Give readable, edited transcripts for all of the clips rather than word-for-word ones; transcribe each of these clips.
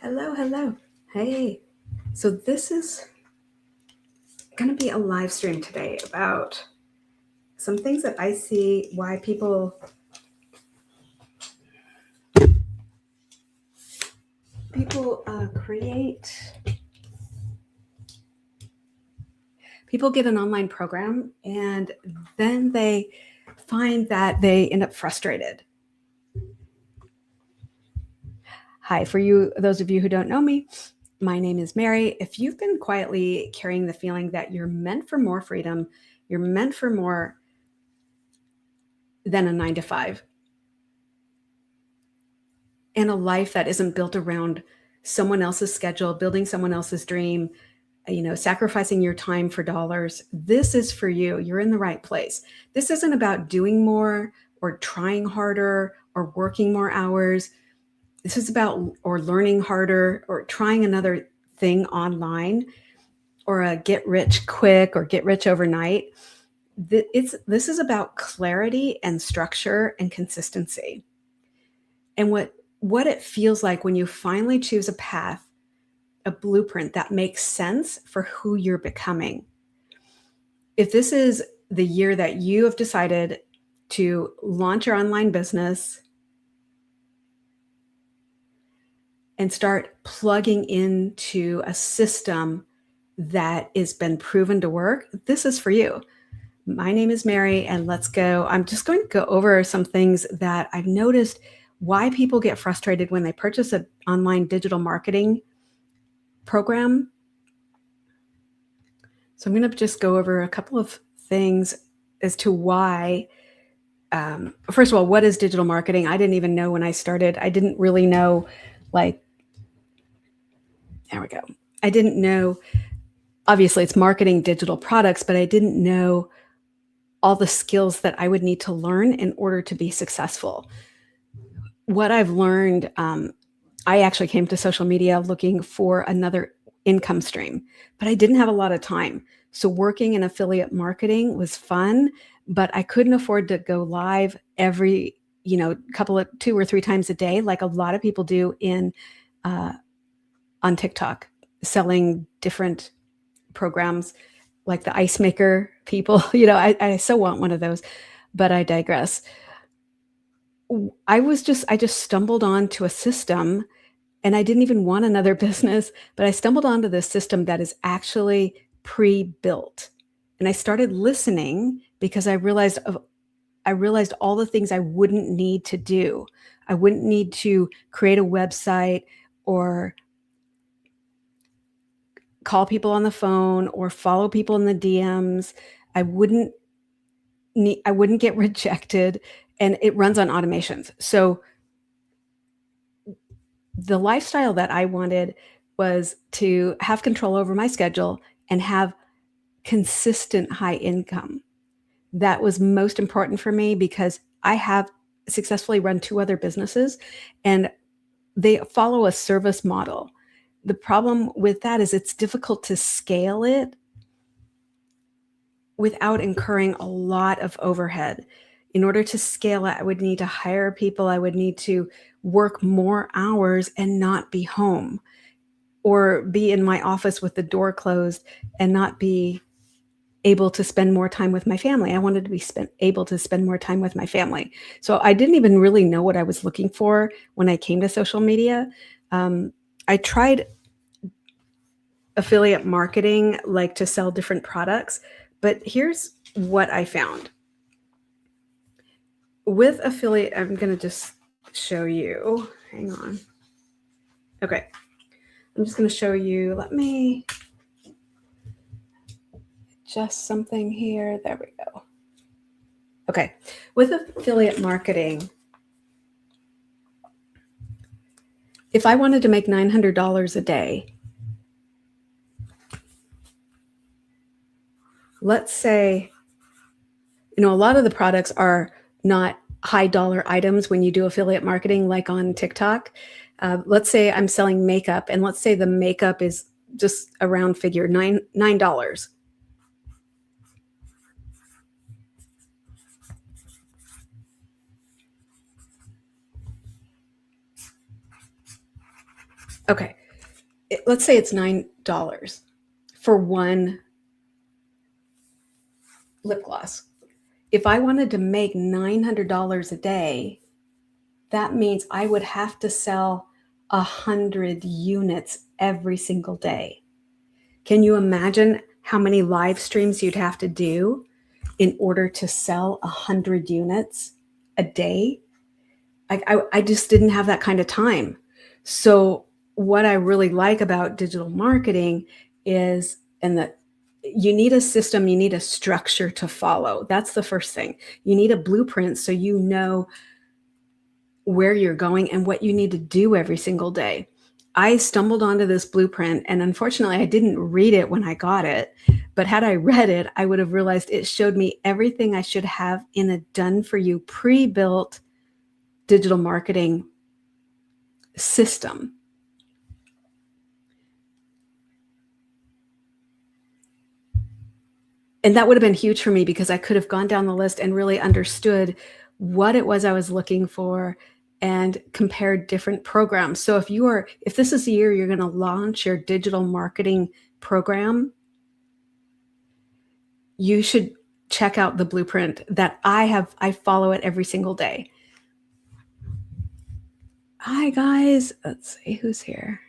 Hello, hello. Hey. So this is going to be a live stream today about some things that I see why people create people get an online program and then they find that they end up frustrated. Hi, for you, those of you who don't know me, my name is Mary. If you've been quietly carrying the feeling that you're meant for more freedom, you're meant for more than a 9 to 5, and a life that isn't built around someone else's schedule, building someone else's dream, sacrificing your time for dollars, this is for you. You're in the right place. This isn't about doing more or trying harder or working more hours. This is about or learning harder or trying another thing online or a get rich quick or get rich overnight. This is about clarity and structure and consistency. And what it feels like when you finally choose a path, a blueprint that makes sense for who you're becoming. If this is the year that you have decided to launch your online business and start plugging into a system that has been proven to work, this is for you. My name is Mary, and let's go. I'm just going to go over some things that I've noticed why people get frustrated when they purchase an online digital marketing program. So I'm going to just go over a couple of things as to why. First of all, what is digital marketing? I didn't even know when I started. I didn't really know, there we go. I didn't know, obviously it's marketing digital products, but I didn't know all the skills that I would need to learn in order to be successful. What I've learned, I actually came to social media looking for another income stream, but I didn't have a lot of time. So working in affiliate marketing was fun, but I couldn't afford to go live every, couple of 2 or 3 times a day, like a lot of people do on TikTok, selling different programs like the ice maker people. I so want one of those, but I digress. I just stumbled onto a system, and I didn't even want another business, but I stumbled onto this system that is actually pre-built. And I started listening because I realized all the things I wouldn't need to do. I wouldn't need to create a website or call people on the phone or follow people in the DMs. I wouldn't get rejected, and it runs on automations. So the lifestyle that I wanted was to have control over my schedule and have consistent high income. That was most important for me because I have successfully run 2 other businesses, and they follow a service model. The problem with that is it's difficult to scale it without incurring a lot of overhead. In order to scale it, I would need to hire people. I would need to work more hours and not be home, or be in my office with the door closed and not be able to spend more time with my family. I wanted to be able to spend more time with my family. So I didn't even really know what I was looking for when I came to social media. I tried affiliate marketing, like to sell different products, but here's what I found. With affiliate, I'm going to just show you. Hang on. Okay. I'm just going to show you. Let me adjust something here. There we go. Okay. With affiliate marketing, if I wanted to make $900 a day, let's say, a lot of the products are not high dollar items when you do affiliate marketing, like on TikTok. Let's say I'm selling makeup, and let's say the makeup is just a round figure, $9. Okay, let's say it's $9 for one lip gloss. If I wanted to make $900 a day, that means I would have to sell 100 units every single day. Can you imagine how many live streams you'd have to do in order to sell 100 units a day? I just didn't have that kind of time. So what I really like about digital marketing is, and that you need a system, you need a structure to follow. That's the first thing. You need a blueprint so you know where you're going and what you need to do every single day. I stumbled onto this blueprint, and unfortunately, I didn't read it when I got it. But had I read it, I would have realized it showed me everything I should have in a done for you, pre built digital marketing system. And that would have been huge for me because I could have gone down the list and really understood what it was I was looking for and compared different programs. So if this is the year you're going to launch your digital marketing program, you should check out the blueprint that I follow it every single day. Hi guys, let's see who's here.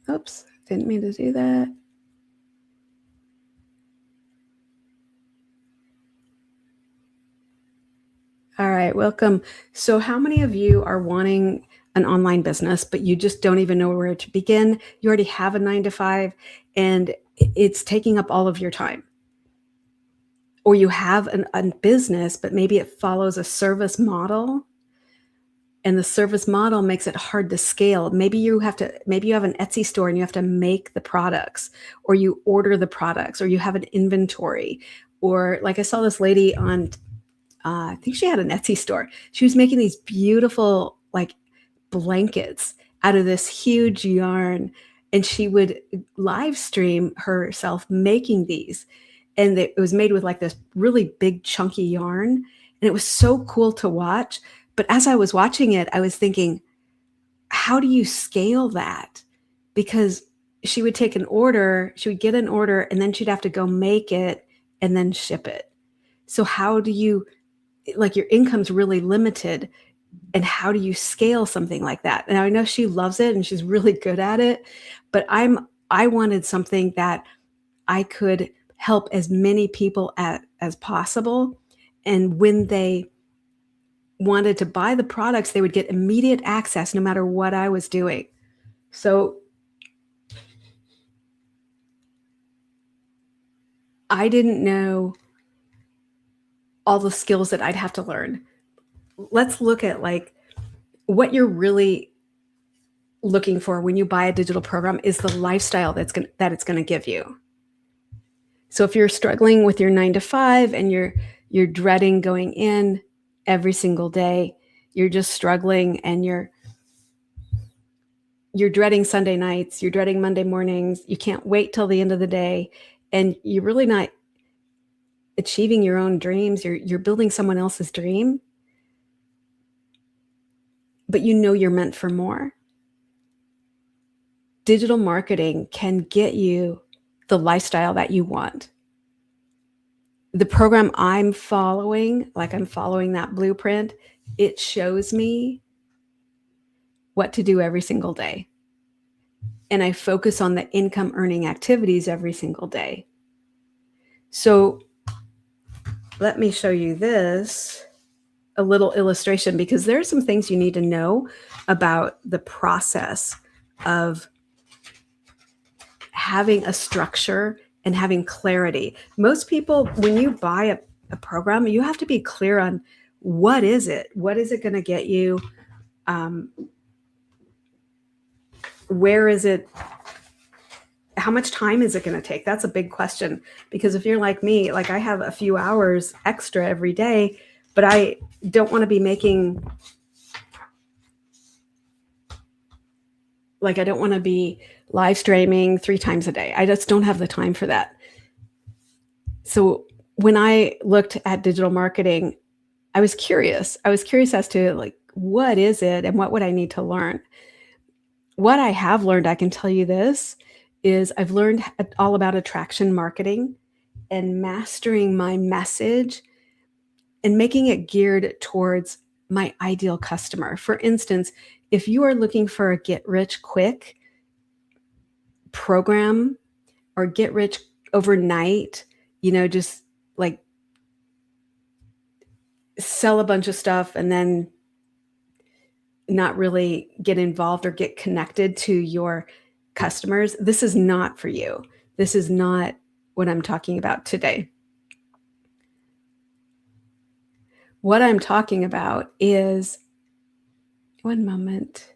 Oops, didn't mean to do that. All right, welcome. So how many of you are wanting an online business, but you just don't even know where to begin? You already have a 9 to 5 and it's taking up all of your time. Or you have a business, but maybe it follows a service model and the service model makes it hard to scale. Maybe you have an Etsy store and you have to make the products, or you order the products, or you have an inventory. Or like I saw this lady on I think she had an Etsy store. She was making these beautiful like blankets out of this huge yarn, and she would live stream herself making these. And it was made with like this really big chunky yarn, and it was so cool to watch. But as I was watching it, I was thinking, how do you scale that? Because she would get an order, and then she'd have to go make it and then ship it. So how do you, like, your income's really limited, and how do you scale something like that? And I know she loves it and she's really good at it, but I wanted something that I could help as many people as possible. And when they wanted to buy the products, they would get immediate access no matter what I was doing. So I didn't know all the skills that I'd have to learn. Let's look at like what you're really looking for when you buy a digital program is the lifestyle that it's going to give you. So if you're struggling with your 9 to 5 and you're dreading going in every single day, you're just struggling, and you're dreading Sunday nights, you're dreading Monday mornings, you can't wait till the end of the day, and you're really not achieving your own dreams, you're building someone else's dream, but you know you're meant for more. Digital marketing can get you the lifestyle that you want. The program I'm following, like I'm following that blueprint, it shows me what to do every single day. And I focus on the income earning activities every single day. So let me show you this, a little illustration, because there are some things you need to know about the process of having a structure and having clarity. Most people, when you buy a program, you have to be clear on what is it? What is it going to get you? Where is it? How much time is it going to take? That's a big question, because if you're like me, like I have a few hours extra every day, but I don't want to be making, like, I don't want to be live streaming 3 times a day. I just don't have the time for that. So when I looked at digital marketing, I was curious. I was curious as to, like, what is it and what would I need to learn? What I have learned, I can tell you this, is I've learned all about attraction marketing and mastering my message and making it geared towards my ideal customer. For instance, if you are looking for a get rich quick program or get rich overnight, just like sell a bunch of stuff and then not really get involved or get connected to your customers, this is not for you. This is not what I'm talking about today. What I'm talking about is one moment.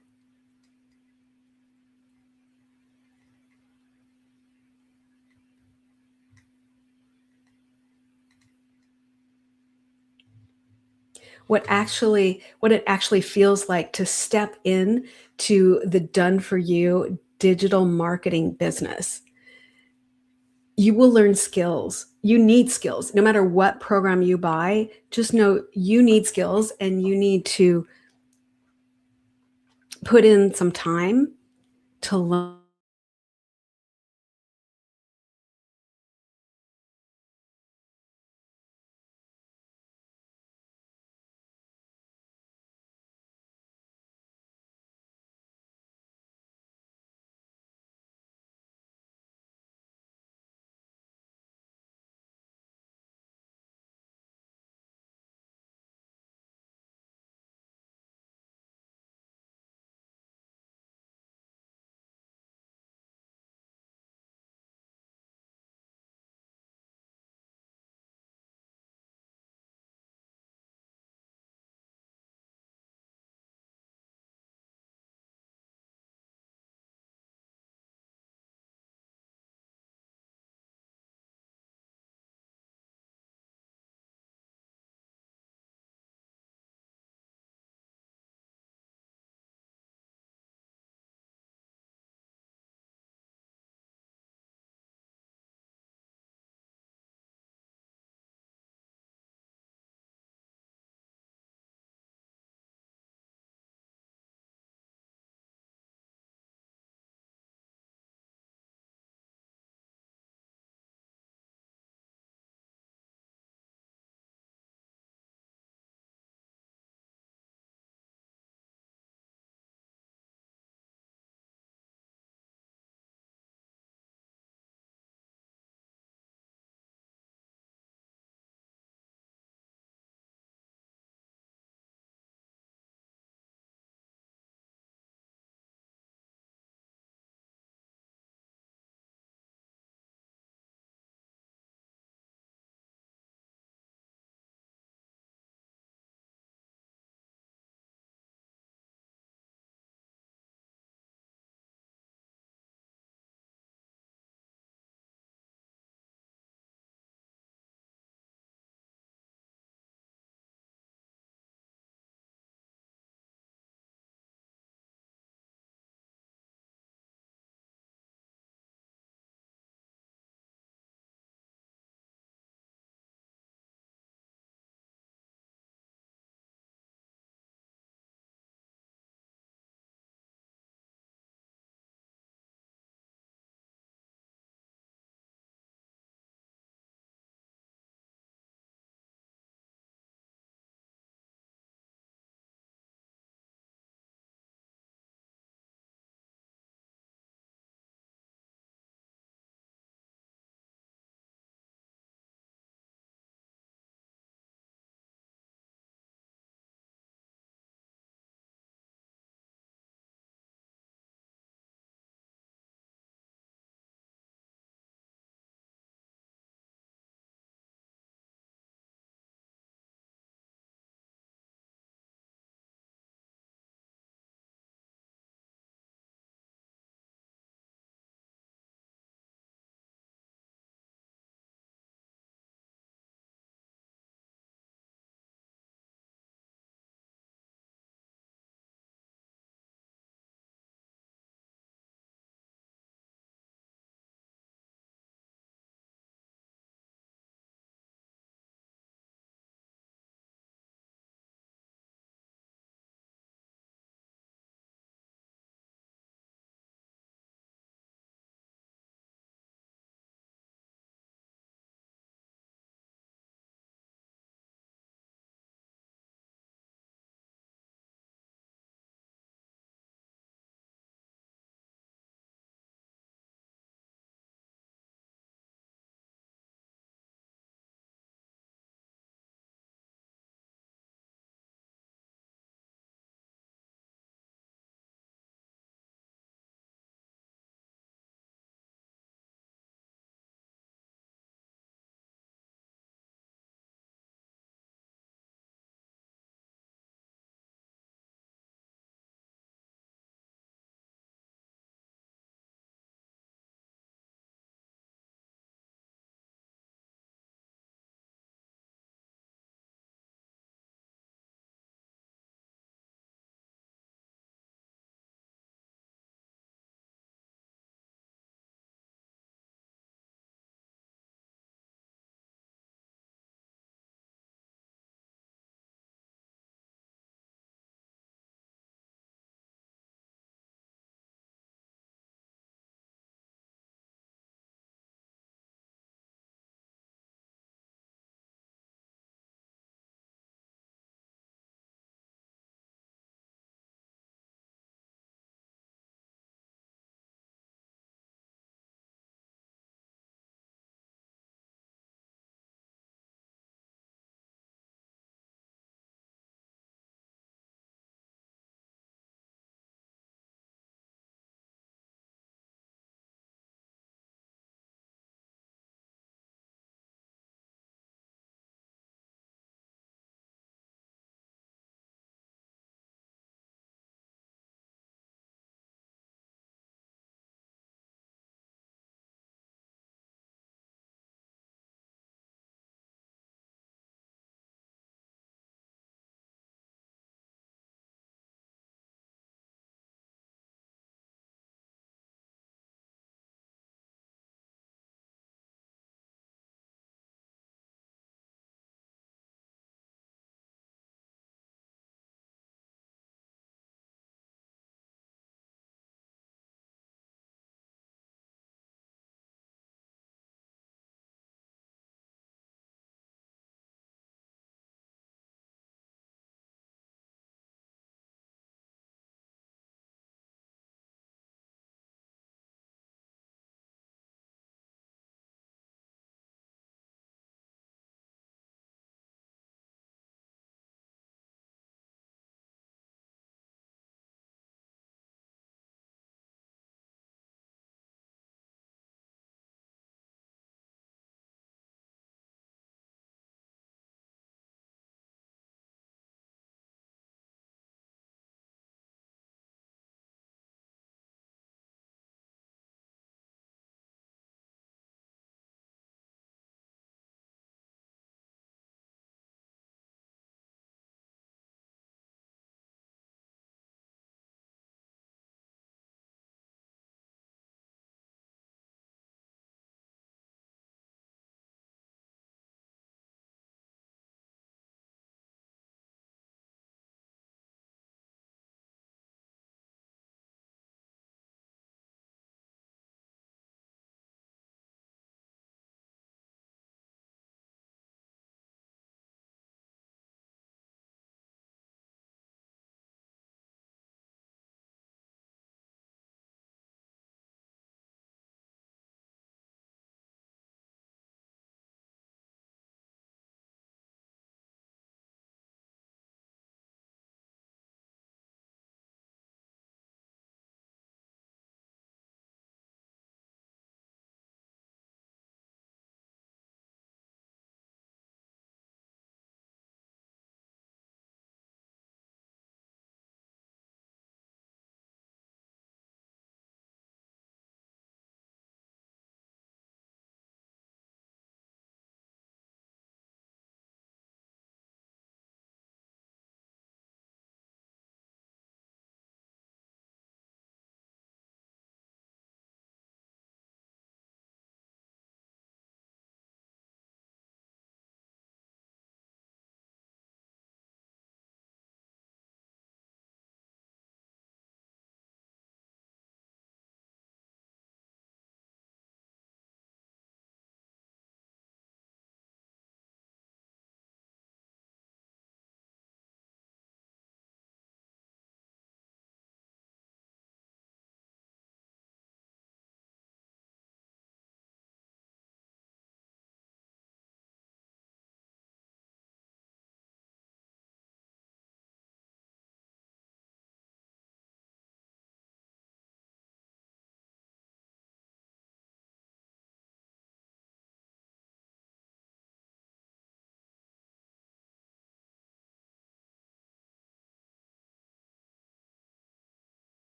What it actually feels like to step in to the done for you digital marketing business. You will learn skills. You need skills. No matter what program you buy, just know you need skills and you need to put in some time to learn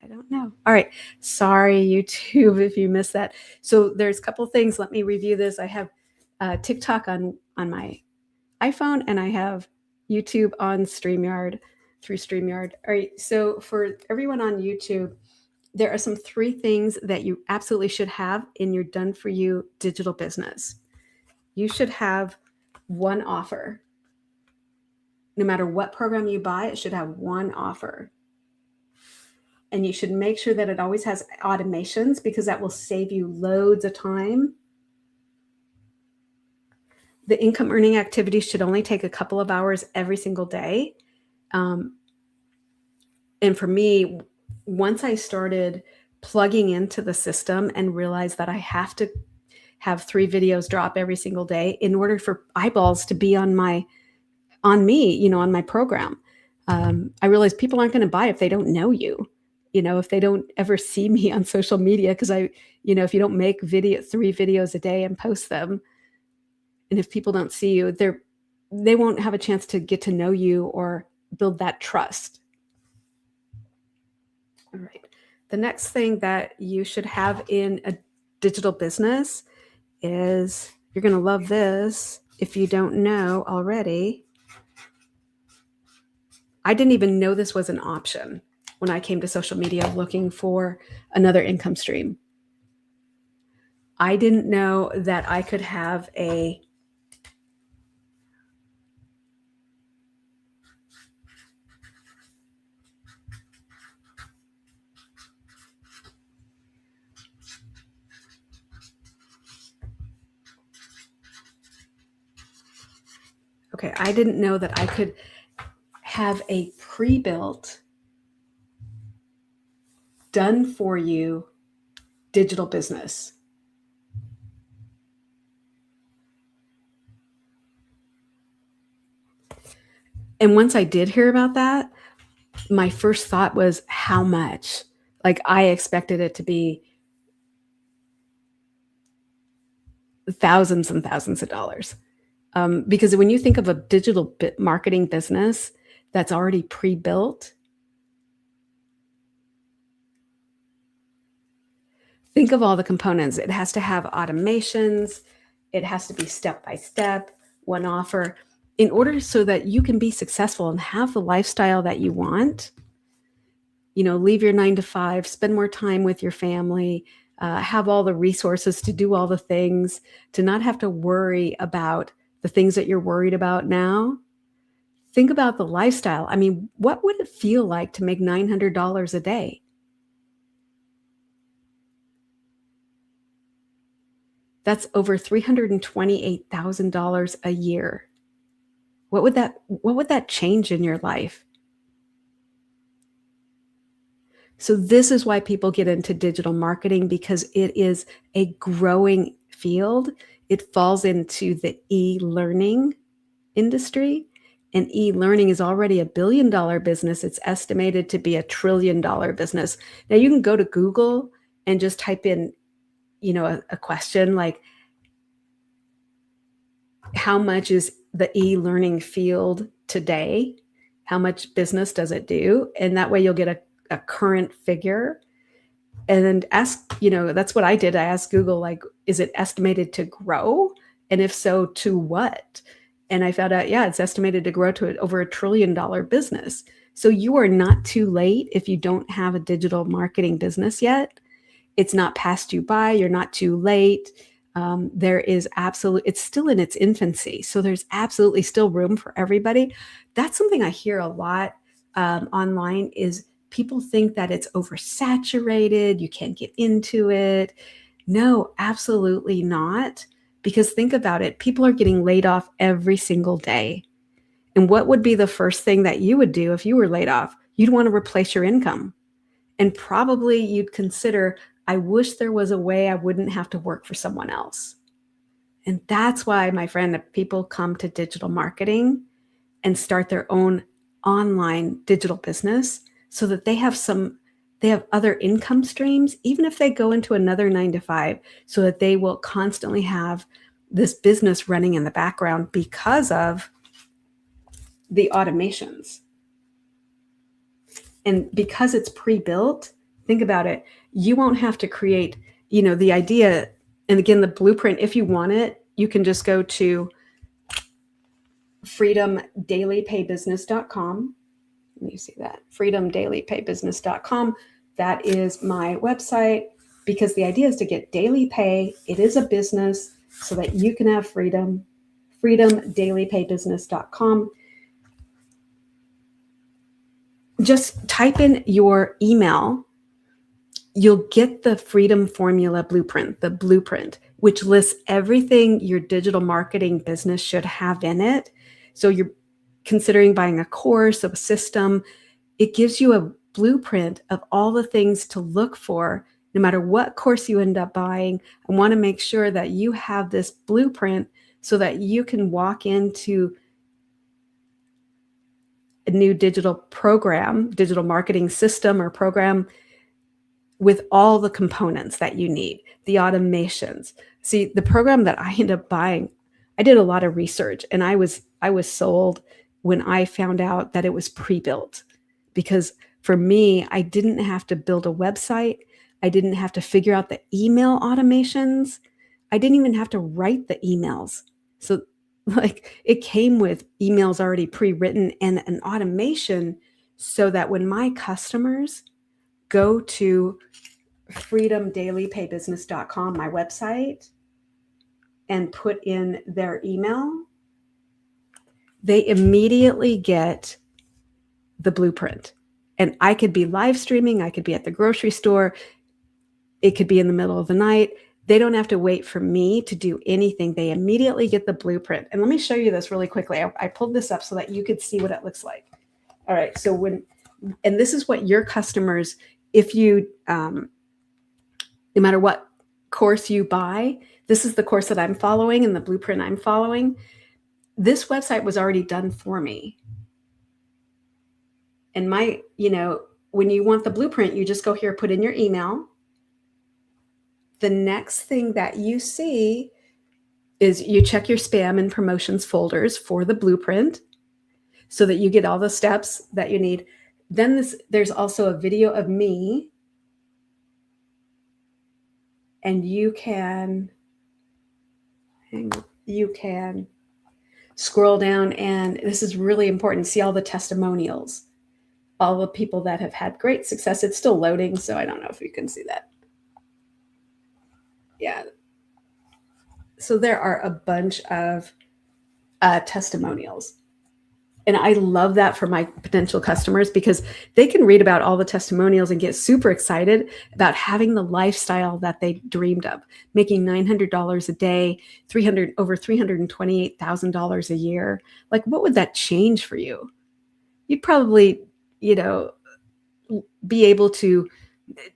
I don't know. All right. Sorry, YouTube, if you missed that. So there's a couple things. Let me review this. I have TikTok on my iPhone, and I have YouTube on StreamYard through StreamYard. All right. So for everyone on YouTube, there are some 3 things that you absolutely should have in your done for you digital business. You should have one offer. No matter what program you buy, it should have one offer. And you should make sure that it always has automations, because that will save you loads of time. The income earning activities should only take a couple of hours every single day. And for me, once I started plugging into the system and realized that I have to have 3 videos drop every single day in order for eyeballs to be on me, on my program. I realized people aren't going to buy if they don't know you, if they don't ever see me on social media, because if you don't make 3 videos a day and post them, and if people don't see you, they won't have a chance to get to know you or build that trust. All right. The next thing that you should have in a digital business is, you're going to love this if you don't know already. I didn't even know this was an option when I came to social media looking for another income stream. I didn't know that I could have I didn't know that I could have a pre-built, done for you digital business. And once I did hear about that, my first thought was, how much? Like, I expected it to be thousands and thousands of dollars. Because when you think of a digital marketing business that's already pre-built, think of all the components. It has to have automations. It has to be step-by-step, one offer, in order so that you can be successful and have the lifestyle that you want. Leave your 9 to 5, spend more time with your family, have all the resources to do all the things, to not have to worry about the things that you're worried about now. Think about the lifestyle. I mean, what would it feel like to make $900 a day? That's over $328,000 a year. What would that change in your life? So this is why people get into digital marketing, because it is a growing field. It falls into the e-learning industry, and e-learning is already $1 billion business. It's estimated to be $1 trillion business. Now you can go to Google and just type in, a question like, how much is the e-learning field today? How much business does it do? And that way you'll get a current figure. And then ask, that's what I did. I asked Google, like, is it estimated to grow? And if so, to what? And I found out, yeah, it's estimated to grow to over $1 trillion business. So you are not too late if you don't have a digital marketing business yet. It's not passed you by. You're not too late. It's still in its infancy. So there's absolutely still room for everybody. That's something I hear a lot online, is people think that it's oversaturated. You can't get into it. No, absolutely not. Because think about it. People are getting laid off every single day. And what would be the first thing that you would do if you were laid off? You'd want to replace your income. And probably you'd consider, I wish there was a way I wouldn't have to work for someone else. And that's why, my friend, people come to digital marketing and start their own online digital business, so that they have other income streams, even if they go into another 9 to 5, so that they will constantly have this business running in the background because of the automations. And because it's pre-built, think about it. You won't have to create, the idea. And again, the blueprint, if you want it, you can just go to freedomdailypaybusiness.com. Let me see that. freedomdailypaybusiness.com. That is my website, because the idea is to get daily pay. It is a business so that you can have freedom. freedomdailypaybusiness.com. Just type in your email. You'll get the Freedom Formula Blueprint, the blueprint, which lists everything your digital marketing business should have in it. So you're considering buying a course, a system. It gives you a blueprint of all the things to look for, no matter what course you end up buying. I want to make sure that you have this blueprint so that you can walk into a new digital program, digital marketing system or program, with all the components that you need, the automations. See, the program that I ended up buying, I did a lot of research, and I was sold when I found out that it was pre-built. Because for me, I didn't have to build a website. I didn't have to figure out the email automations. I didn't even have to write the emails. So it came with emails already pre-written and an automation, so that when my customers go to freedomdailypaybusiness.com, my website, and put in their email, they immediately get the blueprint. And I could be live streaming, I could be at the grocery store, it could be in the middle of the night. They don't have to wait for me to do anything. They immediately get the blueprint. And let me show you this really quickly. I pulled this up so that you could see what it looks like. All right, so and this is what your customers, if you, no matter what course you buy, this is the course that I'm following and the blueprint I'm following. This website was already done for me. And when you want the blueprint, you just go here, put in your email. The next thing that you see is you check your spam and promotions folders for the blueprint so that you get all the steps that you need. Then there's also a video of me, and you can scroll down, and this is really important. See all the testimonials, all the people that have had great success. It's still loading, so I don't know if you can see that. Yeah. So there are a bunch of testimonials. And I love that for my potential customers, because they can read about all the testimonials and get super excited about having the lifestyle that they dreamed of, making $900 a day, over $328,000 a year. Like, what would that change for you? You'd probably, be able to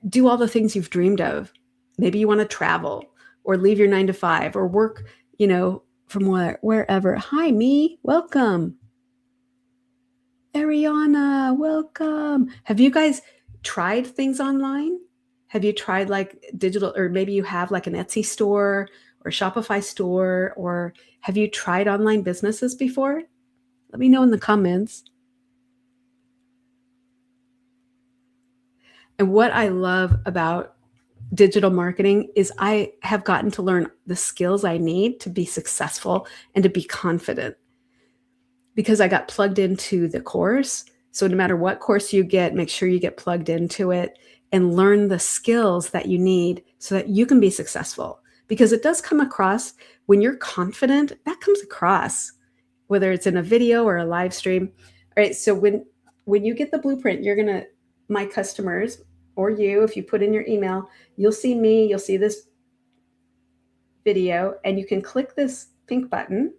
do all the things you've dreamed of. Maybe you want to travel or leave your 9 to 5 or work, from wherever. Hi, me. Welcome. Ariana, welcome. Have you guys tried things online? Have you tried like digital, or maybe you have like an Etsy store or Shopify store, or have you tried online businesses before? Let me know in the comments. And what I love about digital marketing is I have gotten to learn the skills I need to be successful and to be confident, because I got plugged into the course. So no matter what course you get, make sure you get plugged into it and learn the skills that you need so that you can be successful. Because it does come across, when you're confident, that comes across, whether it's in a video or a live stream. All right, so when you get the blueprint, my customers, or you, if you put in your email, you'll see me, you'll see this video, and you can click this pink button.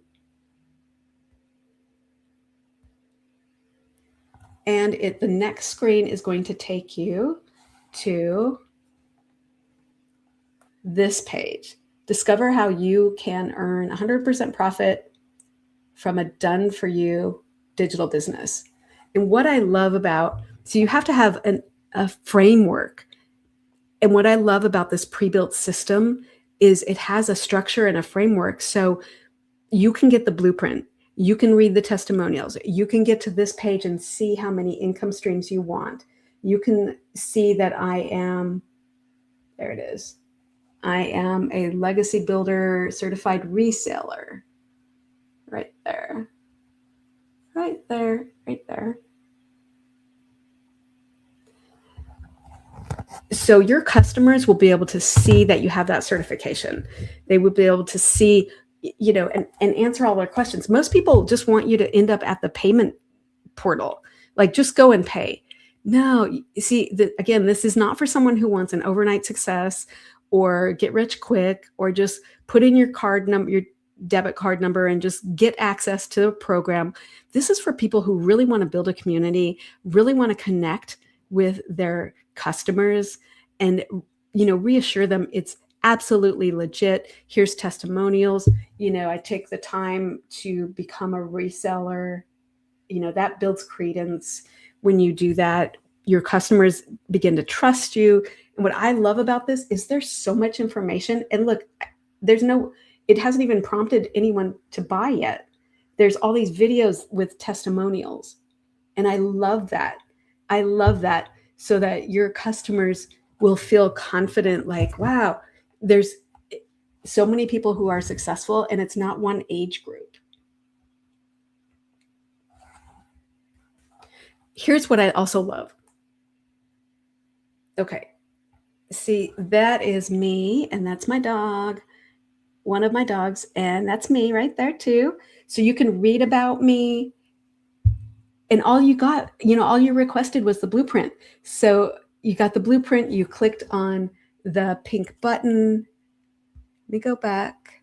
And the next screen is going to take you to this page. Discover how you can earn 100% profit from a done-for-you digital business. And what I love so you have to have a framework. And what I love about this pre-built system is it has a structure and a framework. So you can get the blueprint. You can read the testimonials. You can get to this page and see how many income streams you want. You can see that there it is. I am a Legacy Builder certified reseller. Right there. Right there. Right there. So your customers will be able to see that you have that certification. They will be able to see, and answer all their questions. Most people just want you to end up at the payment portal, like just go and pay. No, you see, again, this is not for someone who wants an overnight success or get rich quick or just put in your card number, your debit card number, and just get access to a program. This is for people who really want to build a community, really want to connect with their customers, and reassure them it's absolutely legit. Here's testimonials. I take the time to become a reseller. That builds credence. When you do that, your customers begin to trust you. And what I love about this is there's so much information. And look, it hasn't even prompted anyone to buy yet. There's all these videos with testimonials. And I love that. I love that, so that your customers will feel confident, like, wow, there's so many people who are successful, and it's not one age group. Here's what I also love. Okay. See, that is me, and that's my dog, one of my dogs, and that's me right there too. So you can read about me, and all you requested was the blueprint. So you got the blueprint, you clicked on the pink button. Let me go back.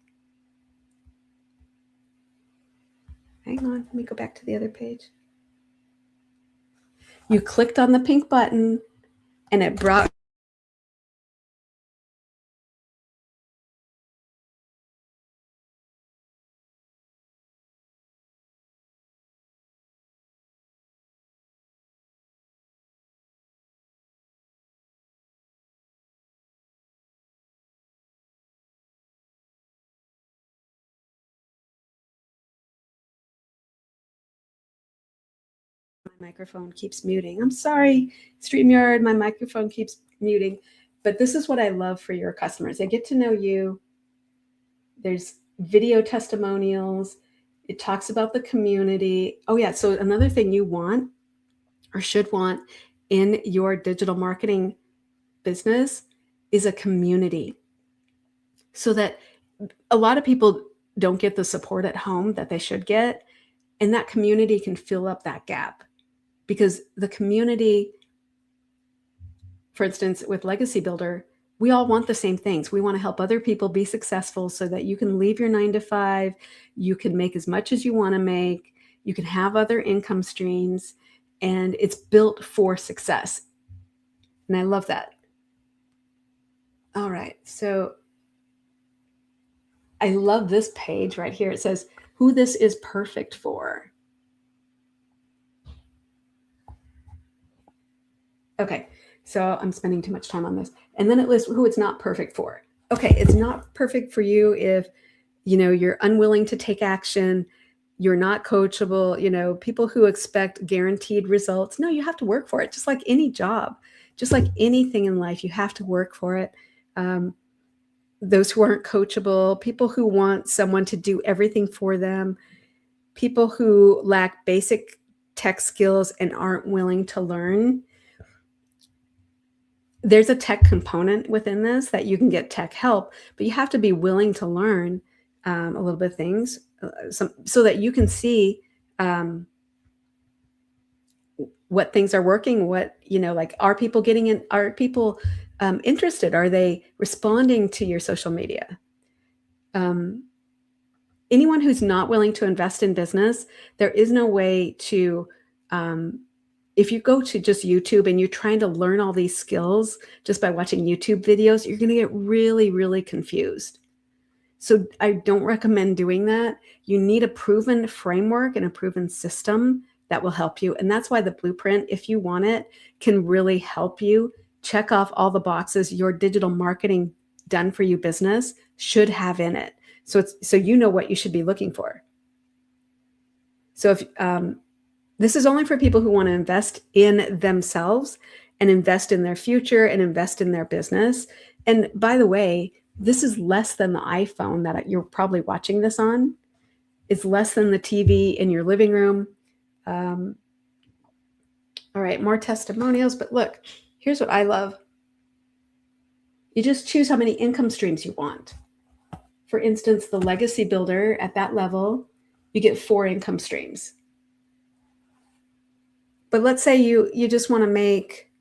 Hang on, let me go back to the other page. You clicked on the pink button, and it brought my microphone keeps muting. I'm sorry, StreamYard, my microphone keeps muting. But this is what I love for your customers. They get to know you. There's video testimonials. It talks about the community. Oh yeah, so another thing you want or should want in your digital marketing business is a community, so that a lot of people don't get the support at home that they should get, and that community can fill up that gap. Because the community, for instance, with Legacy Builder, we all want the same things. We want to help other people be successful so that you can leave your 9-to-5, you can make as much as you want to make, you can have other income streams, and it's built for success. And I love that. All right, so I love this page right here. It says who this is perfect for. Okay, so I'm spending too much time on this. And then it lists who it's not perfect for. Okay, it's not perfect for you if, you're unwilling to take action, you're not coachable, people who expect guaranteed results. No, you have to work for it, just like any job, just like anything in life, you have to work for it. Those who aren't coachable, people who want someone to do everything for them, people who lack basic tech skills and aren't willing to learn. There's a tech component within this that you can get tech help, but you have to be willing to learn a little bit of things so that you can see what things are working, like, are people getting in, are people interested? Are they responding to your social media? Anyone who's not willing to invest in business, there is no way to, if you go to just YouTube and you're trying to learn all these skills just by watching YouTube videos, you're going to get really, really confused. So I don't recommend doing that. You need a proven framework and a proven system that will help you. And that's why the blueprint, if you want it, can really help you check off all the boxes your digital marketing done for you business should have in it. So you know what you should be looking for. So if this is only for people who want to invest in themselves and invest in their future and invest in their business. And by the way, this is less than the iPhone that you're probably watching this on. It's less than the TV in your living room. All right, more testimonials. But look, here's what I love. You just choose how many income streams you want. For instance, the Legacy Builder at that level, you get 4 income streams. But let's say you just want to make,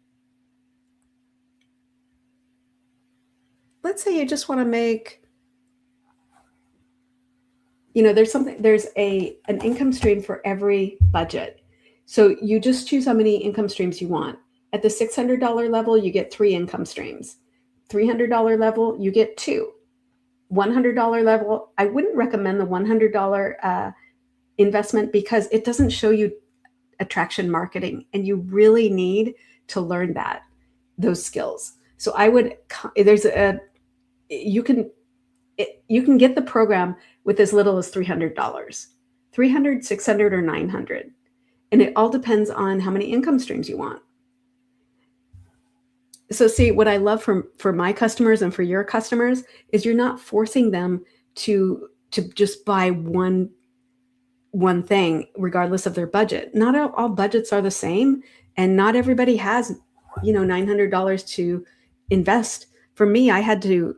let's say you just want to make, there's an income stream for every budget. So you just choose how many income streams you want. At the $600 level, you get 3 income streams. $300 level, you get 2. $100 level, I wouldn't recommend the $100 investment because it doesn't show you attraction marketing, and you really need to learn those skills. So I would, you can get the program with as little as $300, $300, $600, or $900. And it all depends on how many income streams you want. So see, what I love for my customers and for your customers is you're not forcing them to just buy one thing, regardless of their budget. Not all budgets are the same, and not everybody has, $900 to invest. For me, I had to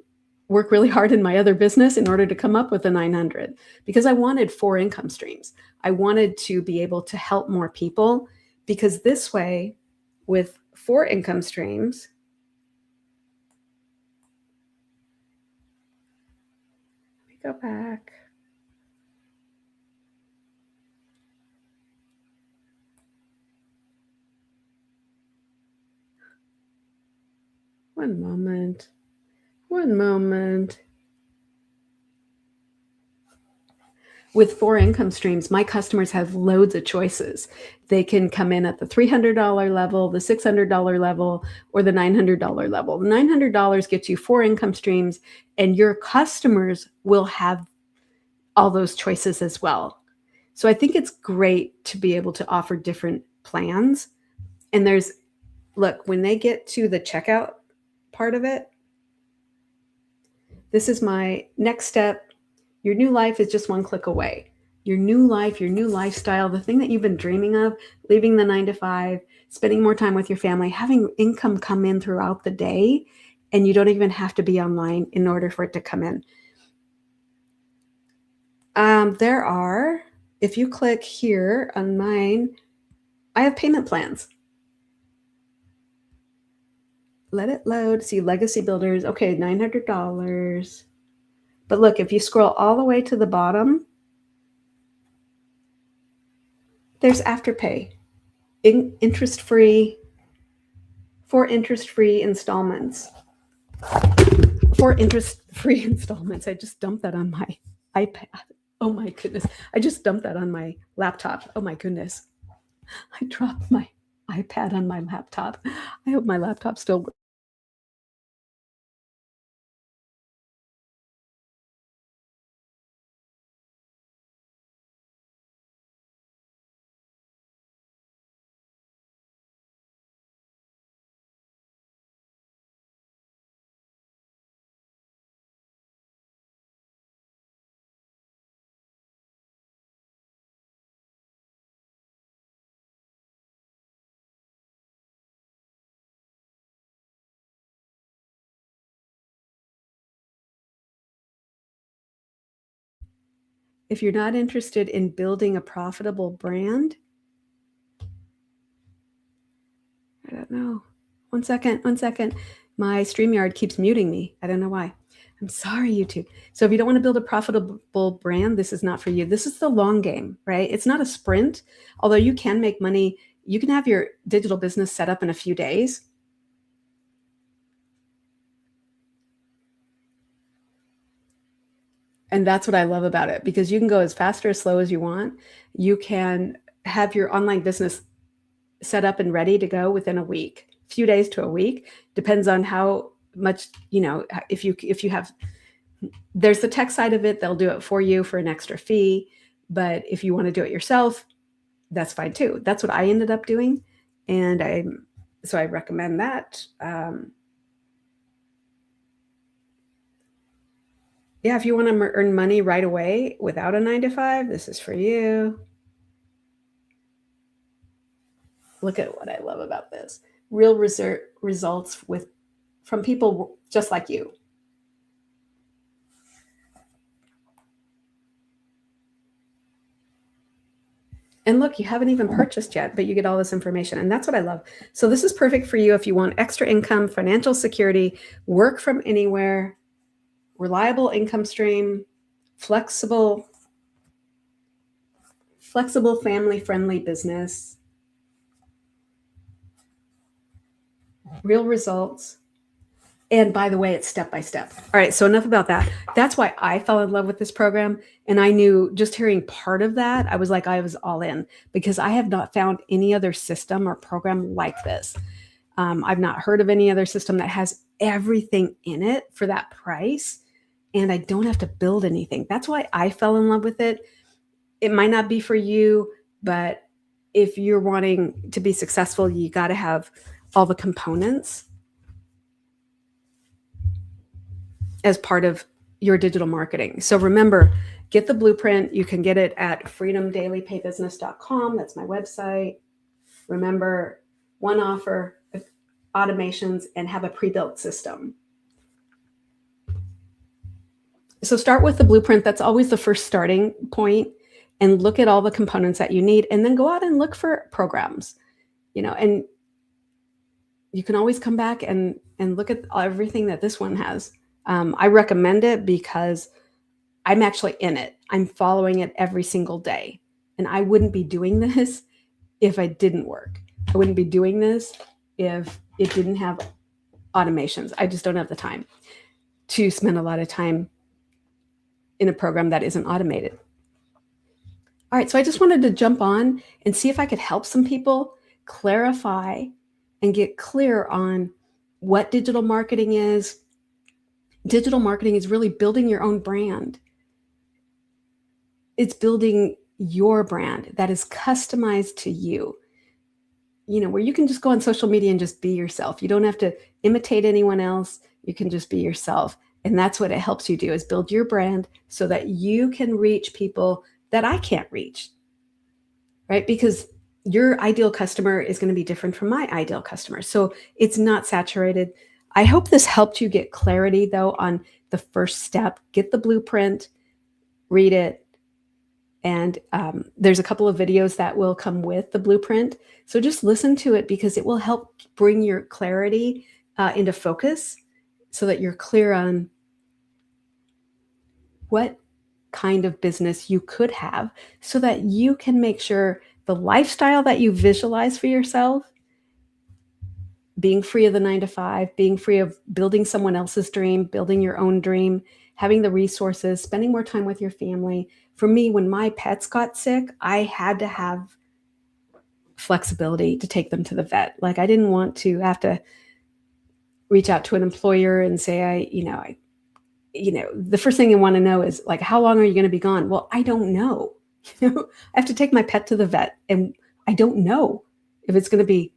work really hard in my other business in order to come up with the 900 because I wanted 4 income streams. I wanted to be able to help more people, because this way, with 4 income streams, go back. One moment. With 4 income streams, my customers have loads of choices. They can come in at the $300 level, the $600 level, or the $900 level. The $900 gets you 4 income streams, and your customers will have all those choices as well. So I think it's great to be able to offer different plans. And look, when they get to the checkout part of it, this is my next step. Your new life is just one click away. Your new life, your new lifestyle, the thing that you've been dreaming of, leaving the 9 to 5, spending more time with your family, having income come in throughout the day, and you don't even have to be online in order for it to come in. If you click here on mine, I have payment plans. Let it load. See, Legacy Builders. Okay, $900. But look, if you scroll all the way to the bottom, there's Afterpay, interest-free, 4 interest-free installments. 4 interest-free installments. I just dumped that on my iPad. Oh my goodness. I just dumped that on my laptop. Oh my goodness. I dropped my iPad on my laptop. I hope my laptop still works. If you're not interested in building a profitable brand, I don't know. One second. My StreamYard keeps muting me. I don't know why. I'm sorry, YouTube. So if you don't want to build a profitable brand, this is not for you. This is the long game, right? It's not a sprint. Although you can make money, you can have your digital business set up in a few days. And that's what I love about it, because you can go as fast or as slow as you want. You can have your online business set up and ready to go within a week, few days to a week. Depends on how much, if you have, there's the tech side of it. They'll do it for you for an extra fee. But if you want to do it yourself, that's fine too. That's what I ended up doing. And So I recommend that. Yeah, if you want to earn money right away without a 9 to 5, this is for you. Look at what I love about this. Real results from people just like you. And look, you haven't even purchased yet, but you get all this information. And that's what I love. So this is perfect for you if you want extra income, financial security, work from anywhere, reliable income stream, flexible, family-friendly business, real results. And by the way, it's step by step. All right, so enough about that. That's why I fell in love with this program. And I knew just hearing part of that, I was like, I was all in, because I have not found any other system or program like this. I've not heard of any other system that has everything in it for that price. And I don't have to build anything. That's why I fell in love with it. It might not be for you, but if you're wanting to be successful, you got to have all the components as part of your digital marketing. So remember, get the blueprint. You can get it at freedomdailypaybusiness.com. That's my website. Remember, one offer, automations, and have a pre-built system. So start with the blueprint. That's always the first starting point, and look at all the components that you need, and then go out and look for programs, and you can always come back and look at everything that this one has. I recommend it because I'm actually in it. I'm following it every single day. And I wouldn't be doing this if I didn't work. I wouldn't be doing this if it didn't have automations. I just don't have the time to spend a lot of time in a program that isn't automated. All right, so I just wanted to jump on and see if I could help some people clarify and get clear on what digital marketing is. Digital marketing is really building your own brand. It's building your brand that is customized to you, where you can just go on social media and just be yourself. You don't have to imitate anyone else. You can just be yourself. And that's what it helps you do, is build your brand so that you can reach people that I can't reach, right? Because your ideal customer is going to be different from my ideal customer. So it's not saturated. I hope this helped you get clarity, though, on the first step. Get the blueprint, read it, and there's a couple of videos that will come with the blueprint. So just listen to it, because it will help bring your clarity into focus so that you're clear on what kind of business you could have, so that you can make sure the lifestyle that you visualize for yourself, being free of the 9 to 5, being free of building someone else's dream, building your own dream, having the resources, spending more time with your family. For me, when my pets got sick, I had to have flexibility to take them to the vet. Like, I didn't want to have to reach out to an employer and say, the first thing you want to know is, like, how long are you going to be gone? Well, I don't know. I have to take my pet to the vet, and I don't know if it's going to be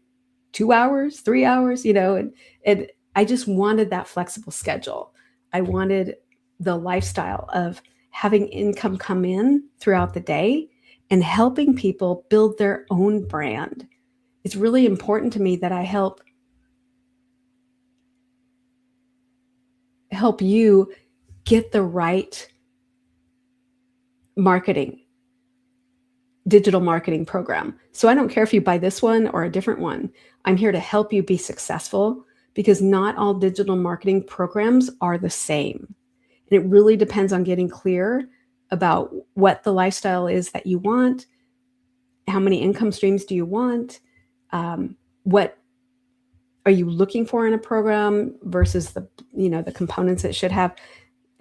2 hours, 3 hours, and I just wanted that flexible schedule. I wanted the lifestyle of having income come in throughout the day and helping people build their own brand. It's really important to me that I help you get the right digital marketing program. So I don't care if you buy this one or a different one. I'm here to help you be successful, because not all digital marketing programs are the same. And it really depends on getting clear about what the lifestyle is that you want. How many income streams do you want? What are you looking for in a program versus the components it should have?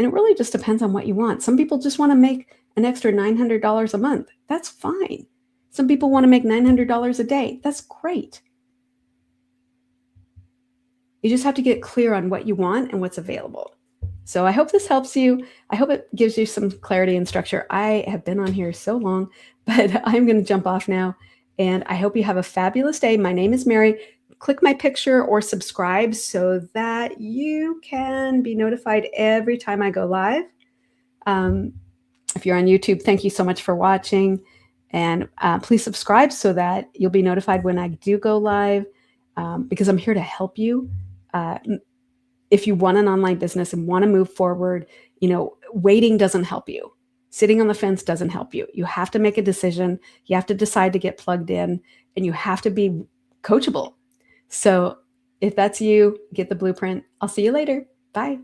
And it really just depends on what you want. Some people just want to make an extra $900 a month. That's fine. Some people want to make $900 a day. That's great. You just have to get clear on what you want and what's available. So I hope this helps you. I hope it gives you some clarity and structure. I have been on here so long, but I'm going to jump off now. And I hope you have a fabulous day. My name is Mary. click my picture or subscribe so that you can be notified every time I go live. Um, if you're on YouTube, thank you so much for watching. And please subscribe so that you'll be notified when I do go live, because I'm here to help you. If you want an online business and want to move forward, waiting doesn't help you. Sitting on the fence doesn't help you. You have to make a decision. You have to decide to get plugged in, and you have to be coachable. So if that's you, get the blueprint. I'll see you later. Bye.